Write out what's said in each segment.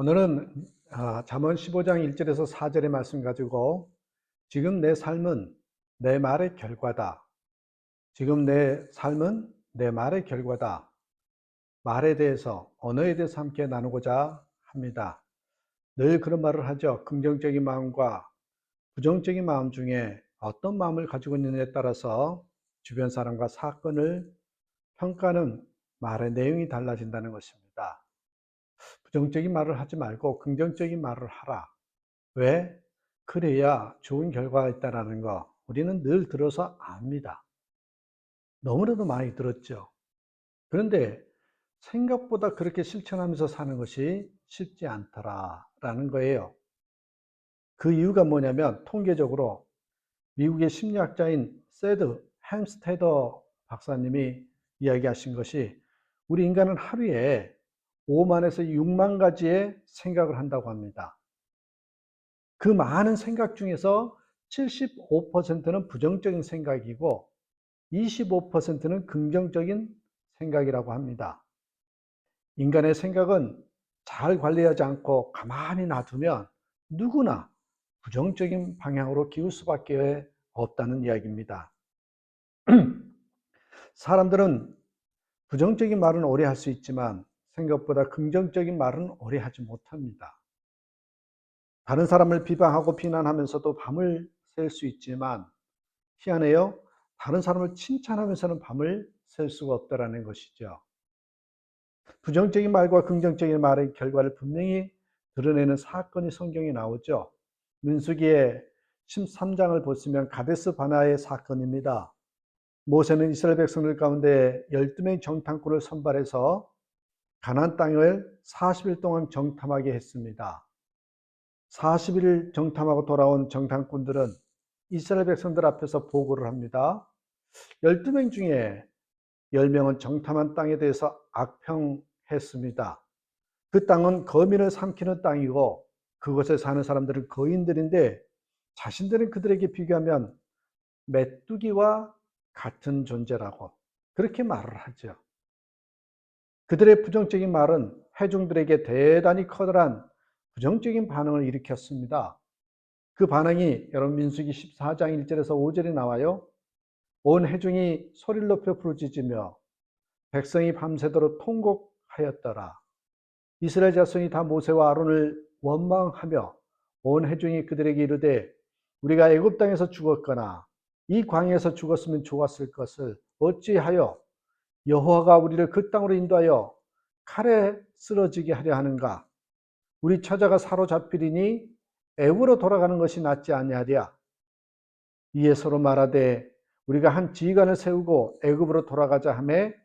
오늘은 잠언 15장 1절에서 4절의 말씀 가지고 지금 내 삶은 내 말의 결과다. 지금 내 삶은 내 말의 결과다. 말에 대해서, 언어에 대해서 함께 나누고자 합니다. 늘 그런 말을 하죠. 긍정적인 마음과 부정적인 마음 중에 어떤 마음을 가지고 있느냐에 따라서 주변 사람과 사건을 평가하는 말의 내용이 달라진다는 것입니다. 부정적인 말을 하지 말고 긍정적인 말을 하라. 왜? 그래야 좋은 결과가 있다는 거 우리는 늘 들어서 압니다. 너무나도 많이 들었죠. 그런데 생각보다 그렇게 실천하면서 사는 것이 쉽지 않더라라는 거예요. 그 이유가 뭐냐면 통계적으로 미국의 심리학자인 세드 햄스테더 박사님이 이야기하신 것이 우리 인간은 하루에 5만에서 6만 가지의 생각을 한다고 합니다. 그 많은 생각 중에서 75%는 부정적인 생각이고 25%는 긍정적인 생각이라고 합니다. 인간의 생각은 잘 관리하지 않고 가만히 놔두면 누구나 부정적인 방향으로 기울 수밖에 없다는 이야기입니다. 사람들은 부정적인 말은 오래 할 수 있지만 생각보다 긍정적인 말은 오래 하지 못합니다. 다른 사람을 비방하고 비난하면서도 밤을 샐 수 있지만 희한해요. 다른 사람을 칭찬하면서는 밤을 샐 수가 없다라는 것이죠. 부정적인 말과 긍정적인 말의 결과를 분명히 드러내는 사건이 성경에 나오죠. 민수기의 13장을 보시면 가데스 바나의 사건입니다. 모세는 이스라엘 백성들 가운데 12명의 정탐꾼을 선발해서 가나안 땅을 40일 동안 정탐하게 했습니다. 40일 정탐하고 돌아온 정탐꾼들은 이스라엘 백성들 앞에서 보고를 합니다. 12명 중에 10명은 정탐한 땅에 대해서 악평했습니다. 그 땅은 거민을 삼키는 땅이고 그곳에 사는 사람들은 거인들인데 자신들은 그들에게 비교하면 메뚜기와 같은 존재라고 그렇게 말을 하죠. 그들의 부정적인 말은 회중들에게 대단히 커다란 부정적인 반응을 일으켰습니다. 그 반응이 여러분 민수기 14장 1절에서 5절에 나와요. 온 회중이 소리를 높여 부르짖으며 백성이 밤새도록 통곡하였더라. 이스라엘 자손이 다 모세와 아론을 원망하며 온 회중이 그들에게 이르되 우리가 애굽 땅에서 죽었거나 이 광야에서 죽었으면 좋았을 것을 어찌하여 여호와가 우리를 그 땅으로 인도하여 칼에 쓰러지게 하려 하는가? 우리 처자가 사로잡히리니 애굽으로 돌아가는 것이 낫지 아니하랴. 이에 서로 말하되 우리가 한 지휘관을 세우고 애굽으로 돌아가자 하매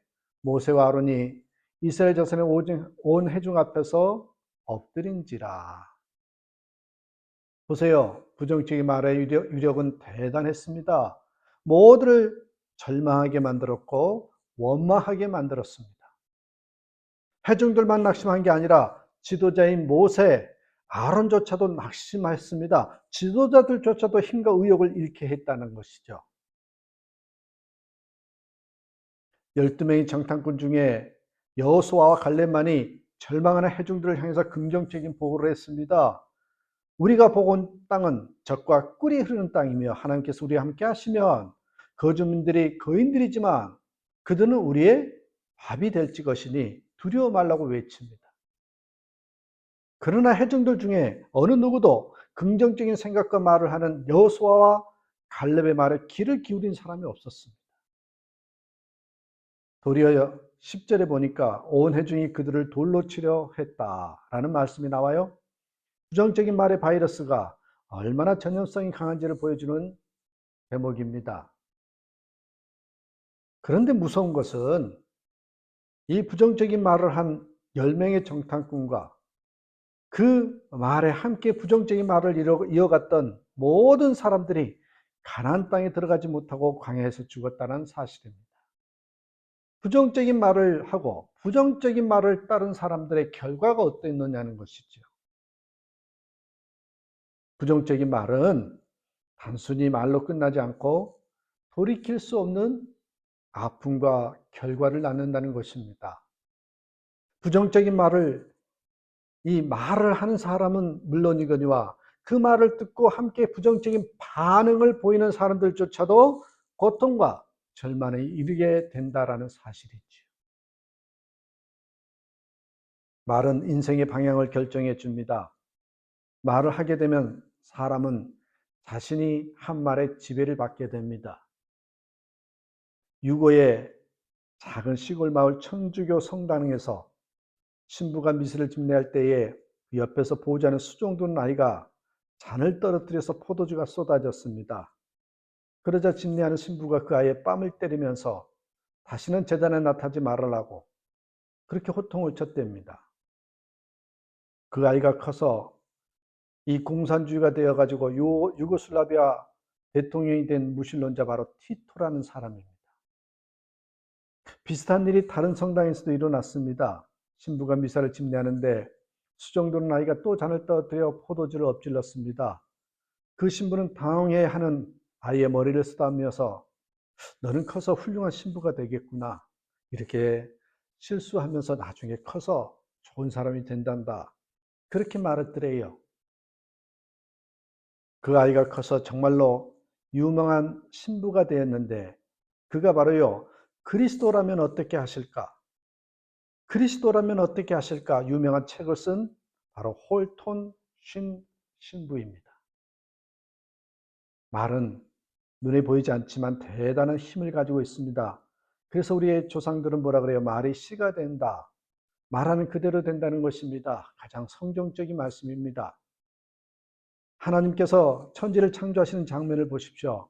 모세와 아론이 이스라엘 자손의 온 회중 앞에서 엎드린지라. 보세요. 부정적인 말의 위력은 대단했습니다. 모두를 절망하게 만들었고 원망하게 만들었습니다. 회중들만 낙심한 게 아니라 지도자인 모세, 아론조차도 낙심했습니다. 지도자들조차도 힘과 의욕을 잃게 했다는 것이죠. 12명의 정탐꾼 중에 여호수아와 갈렙만이 절망하는 회중들을 향해서 긍정적인 보고를 했습니다. 우리가 보고 온 땅은 젖과 꿀이 흐르는 땅이며 하나님께서 우리와 함께 하시면 거주민들이 거인들이지만 그들은 우리의 밥이 될지 것이니 두려워 말라고 외칩니다. 그러나 회중들 중에 어느 누구도 긍정적인 생각과 말을 하는 여호수아와 갈렙의 말에 귀를 기울인 사람이 없었습니다. 도리어 10절에 보니까 온 회중이 그들을 돌로 치려 했다라는 말씀이 나와요. 부정적인 말의 바이러스가 얼마나 전염성이 강한지를 보여주는 대목입니다. 그런데 무서운 것은 이 부정적인 말을 한 10명의 정탐꾼과 그 말에 함께 부정적인 말을 이어갔던 모든 사람들이 가나안 땅에 들어가지 못하고 광야에서 죽었다는 사실입니다. 부정적인 말을 하고 부정적인 말을 따른 사람들의 결과가 어땠느냐는 것이죠. 부정적인 말은 단순히 말로 끝나지 않고 돌이킬 수 없는 아픔과 결과를 낳는다는 것입니다. 부정적인 말을 이 말을 하는 사람은 물론이거니와 그 말을 듣고 함께 부정적인 반응을 보이는 사람들조차도 고통과 절망에 이르게 된다라는 사실이지요. 말은 인생의 방향을 결정해 줍니다. 말을 하게 되면 사람은 자신이 한 말에 지배를 받게 됩니다. 유고의 작은 시골 마을 천주교 성당에서 신부가 미술을 집례할 때에 옆에서 보호자는 수종든 아이가 잔을 떨어뜨려서 포도주가 쏟아졌습니다. 그러자 집례하는 신부가 그 아이의 뺨을 때리면서 다시는 재단에 나타나지 말으라고 그렇게 호통을 쳤답니다. 그 아이가 커서 이 공산주의가 되어가지고 유고슬라비아 대통령이 된 무신론자 바로 티토라는 사람입니다. 비슷한 일이 다른 성당에서도 일어났습니다. 신부가 미사를 집례하는데 수종도는 아이가 또 잔을 떨어뜨려 포도주를 엎질렀습니다. 그 신부는 당황해하는 아이의 머리를 쓰다듬으면서 너는 커서 훌륭한 신부가 되겠구나. 이렇게 실수하면서 나중에 커서 좋은 사람이 된단다. 그렇게 말했더래요. 그 아이가 커서 정말로 유명한 신부가 되었는데 그가 바로요. 그리스도라면 어떻게 하실까? 그리스도라면 어떻게 하실까? 유명한 책을 쓴 바로 홀톤 신부입니다. 말은 눈에 보이지 않지만 대단한 힘을 가지고 있습니다. 그래서 우리의 조상들은 뭐라 그래요? 말이 씨가 된다. 말하는 그대로 된다는 것입니다. 가장 성경적인 말씀입니다. 하나님께서 천지를 창조하시는 장면을 보십시오.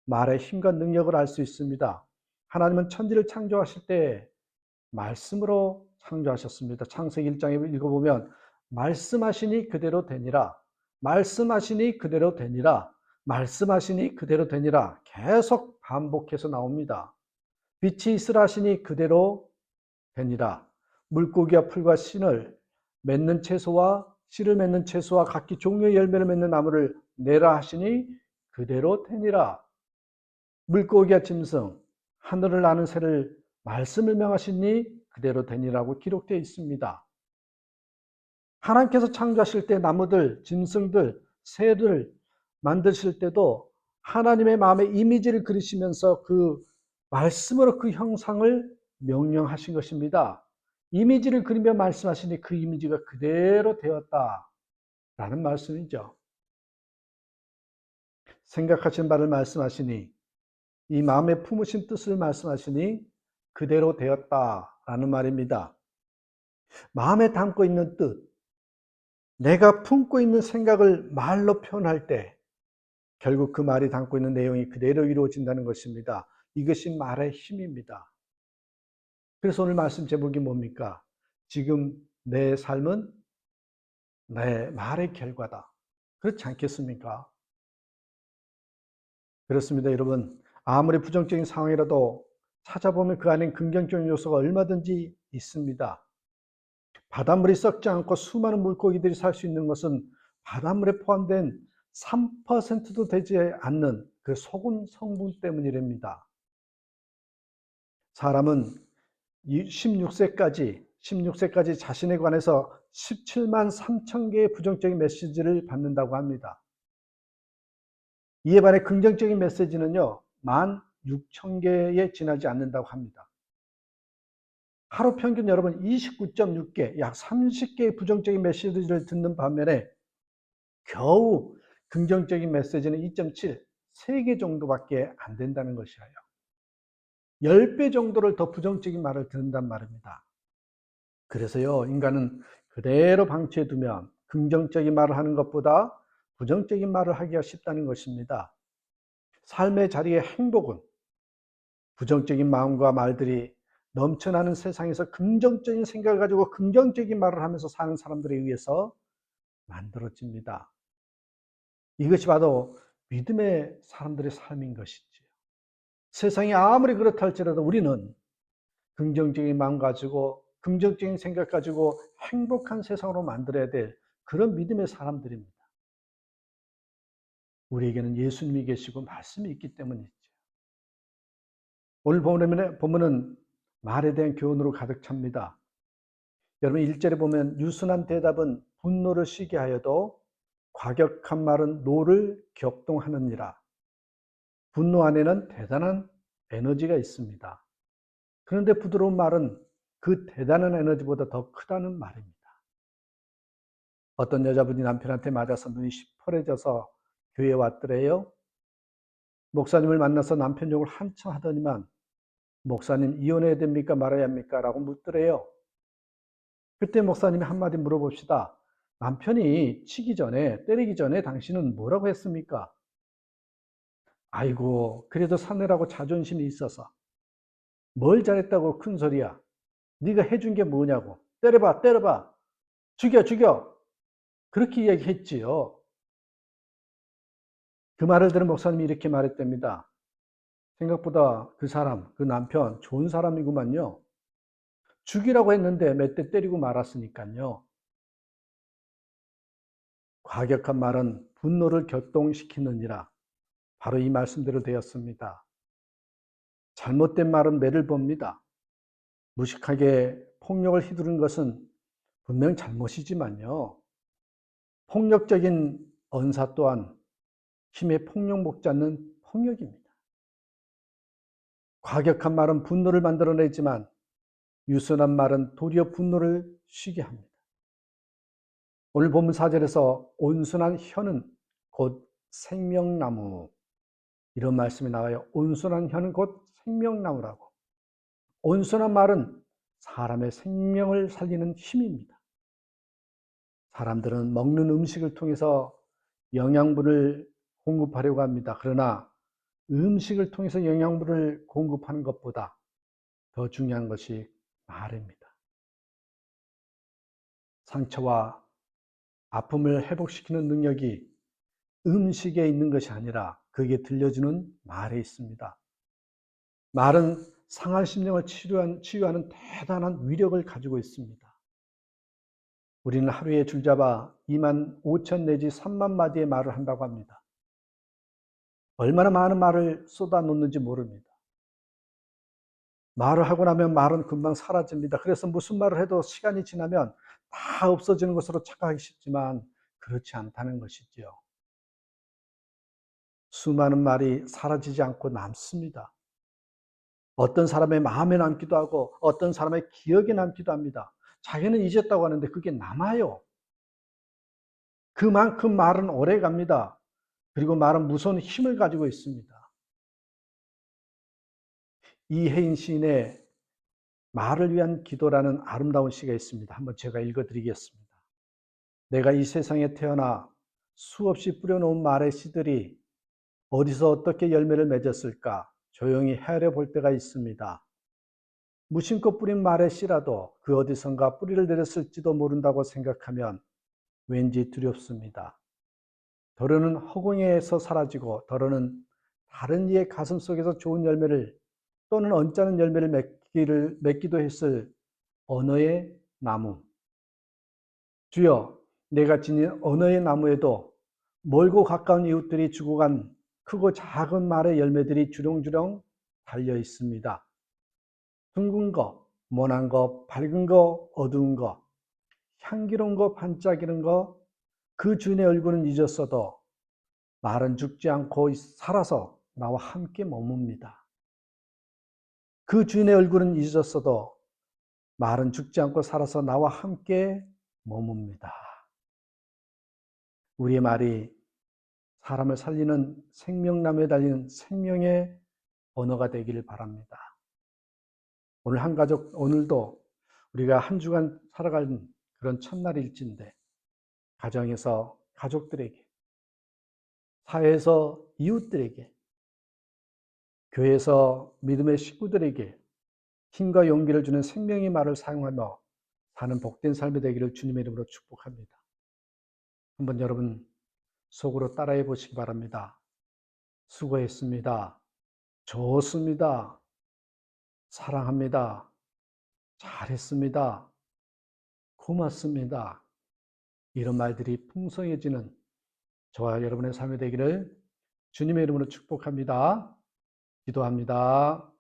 말의 힘과 능력을 알 수 있습니다. 하나님은 천지를 창조하실 때 말씀으로 창조하셨습니다. 창세기 1장에 읽어보면 말씀하시니 그대로 되니라. 말씀하시니 그대로 되니라. 말씀하시니 그대로 되니라. 계속 반복해서 나옵니다. 빛이 있으라 하시니 그대로 되니라. 물고기와 풀과 신을 맺는 채소와 씨를 맺는 채소와 각기 종류의 열매를 맺는 나무를 내라 하시니 그대로 되니라. 물고기와 짐승, 하늘을 나는 새를 말씀을 명하시니 그대로 되니라고 기록되어 있습니다. 하나님께서 창조하실 때 나무들, 짐승들, 새를 만드실 때도 하나님의 마음의 이미지를 그리시면서 그 말씀으로 그 형상을 명령하신 것입니다. 이미지를 그리며 말씀하시니 그 이미지가 그대로 되었다라는 말씀이죠. 생각하신 바를 말씀하시니 이 마음에 품으신 뜻을 말씀하시니 그대로 되었다라는 말입니다. 마음에 담고 있는 뜻, 내가 품고 있는 생각을 말로 표현할 때 결국 그 말이 담고 있는 내용이 그대로 이루어진다는 것입니다. 이것이 말의 힘입니다. 그래서 오늘 말씀 제목이 뭡니까? 지금 내 삶은 내 말의 결과다. 그렇지 않겠습니까? 그렇습니다, 여러분. 아무리 부정적인 상황이라도 찾아보면 그 안엔 긍정적인 요소가 얼마든지 있습니다. 바닷물이 썩지 않고 수많은 물고기들이 살 수 있는 것은 바닷물에 포함된 3%도 되지 않는 그 소금 성분 때문이랍니다. 사람은 16세까지 자신에 관해서 17만 3천 개의 부정적인 메시지를 받는다고 합니다. 이에 반해 긍정적인 메시지는요, 16,000개에 지나지 않는다고 합니다. 하루 평균 여러분 29.6개, 약 30개의 부정적인 메시지를 듣는 반면에 겨우 긍정적인 메시지는 2.7, 3개 정도밖에 안 된다는 것이에요. 10배 정도를 더 부정적인 말을 듣는단 말입니다. 그래서요, 인간은 그대로 방치해 두면 긍정적인 말을 하는 것보다 부정적인 말을 하기가 쉽다는 것입니다. 삶의 자리의 행복은 부정적인 마음과 말들이 넘쳐나는 세상에서 긍정적인 생각을 가지고 긍정적인 말을 하면서 사는 사람들에 의해서 만들어집니다. 이것이 바로 믿음의 사람들의 삶인 것이지요. 세상이 아무리 그렇다 할지라도 우리는 긍정적인 마음 가지고 긍정적인 생각 가지고 행복한 세상으로 만들어야 될 그런 믿음의 사람들입니다. 우리에게는 예수님이 계시고 말씀이 있기 때문이죠. 오늘 본문은 말에 대한 교훈으로 가득 찹니다. 여러분 1절에 보면 유순한 대답은 분노를 쉬게 하여도 과격한 말은 노를 격동하느니라. 분노 안에는 대단한 에너지가 있습니다. 그런데 부드러운 말은 그 대단한 에너지보다 더 크다는 말입니다. 어떤 여자분이 남편한테 맞아서 눈이 시퍼래져서 교회에 왔더래요. 목사님을 만나서 남편 욕을 한참 하더니만 목사님 이혼해야 됩니까 말아야 합니까? 라고 묻더래요. 그때 목사님이 한마디 물어봅시다. 남편이 치기 전에 때리기 전에 당신은 뭐라고 했습니까? 아이고 그래도 사내라고 자존심이 있어서 뭘 잘했다고 큰 소리야. 네가 해준 게 뭐냐고. 때려봐 때려봐. 죽여 죽여. 그렇게 이야기했지요. 그 말을 들은 목사님이 이렇게 말했답니다. 생각보다 그 사람, 그 남편 좋은 사람이구만요. 죽이라고 했는데 몇 대 때리고 말았으니까요. 과격한 말은 분노를 격동시키느니라. 바로 이 말씀대로 되었습니다. 잘못된 말은 매를 봅니다. 무식하게 폭력을 휘두른 것은 분명 잘못이지만요. 폭력적인 언사 또한 힘의 폭력 먹지 않는 폭력입니다. 과격한 말은 분노를 만들어내지만 유순한 말은 도리어 분노를 쉬게 합니다. 오늘 본문 4절에서 온순한 혀는 곧 생명나무 이런 말씀이 나와요. 온순한 혀는 곧 생명나무라고. 온순한 말은 사람의 생명을 살리는 힘입니다. 사람들은 먹는 음식을 통해서 영양분을 공급하려고 합니다. 그러나 음식을 통해서 영양분을 공급하는 것보다 더 중요한 것이 말입니다. 상처와 아픔을 회복시키는 능력이 음식에 있는 것이 아니라 그게 들려주는 말에 있습니다. 말은 상한 심령을 치유하는 대단한 위력을 가지고 있습니다. 우리는 하루에 줄잡아 2만 5천 내지 3만 마디의 말을 한다고 합니다. 얼마나 많은 말을 쏟아놓는지 모릅니다. 말을 하고 나면 말은 금방 사라집니다. 그래서 무슨 말을 해도 시간이 지나면 다 없어지는 것으로 착각하기 쉽지만 그렇지 않다는 것이지요. 수많은 말이 사라지지 않고 남습니다. 어떤 사람의 마음에 남기도 하고 어떤 사람의 기억에 남기도 합니다. 자기는 잊었다고 하는데 그게 남아요. 그만큼 말은 오래 갑니다. 그리고 말은 무서운 힘을 가지고 있습니다. 이혜인 시인의 말을 위한 기도라는 아름다운 시가 있습니다. 한번 제가 읽어드리겠습니다. 내가 이 세상에 태어나 수없이 뿌려놓은 말의 씨들이 어디서 어떻게 열매를 맺었을까 조용히 헤아려 볼 때가 있습니다. 무심코 뿌린 말의 씨라도 그 어디선가 뿌리를 내렸을지도 모른다고 생각하면 왠지 두렵습니다. 더러는 허공에서 사라지고 더러는 다른 이의 가슴 속에서 좋은 열매를 또는 언짢은 열매를 맺기도 했을 언어의 나무. 주여, 내가 지닌 언어의 나무에도 멀고 가까운 이웃들이 주고 간 크고 작은 말의 열매들이 주렁주렁 달려 있습니다. 둥근 거, 모난 거, 밝은 거, 어두운 거, 향기로운 거, 반짝이는 거, 그 주인의 얼굴은 잊었어도 말은 죽지 않고 살아서 나와 함께 머뭅니다. 그 주인의 얼굴은 잊었어도 말은 죽지 않고 살아서 나와 함께 머뭅니다. 우리의 말이 사람을 살리는 생명나무에 달리는 생명의 언어가 되기를 바랍니다. 오늘 한 가족, 오늘도 우리가 한 주간 살아가는 그런 첫날일진데 가정에서 가족들에게, 사회에서 이웃들에게, 교회에서 믿음의 식구들에게 힘과 용기를 주는 생명의 말을 사용하며 사는 복된 삶이 되기를 주님의 이름으로 축복합니다. 한번 여러분 속으로 따라해 보시기 바랍니다. 수고했습니다. 좋습니다. 사랑합니다. 잘했습니다. 고맙습니다. 이런 말들이 풍성해지는 저와 여러분의 삶이 되기를 주님의 이름으로 축복합니다. 기도합니다.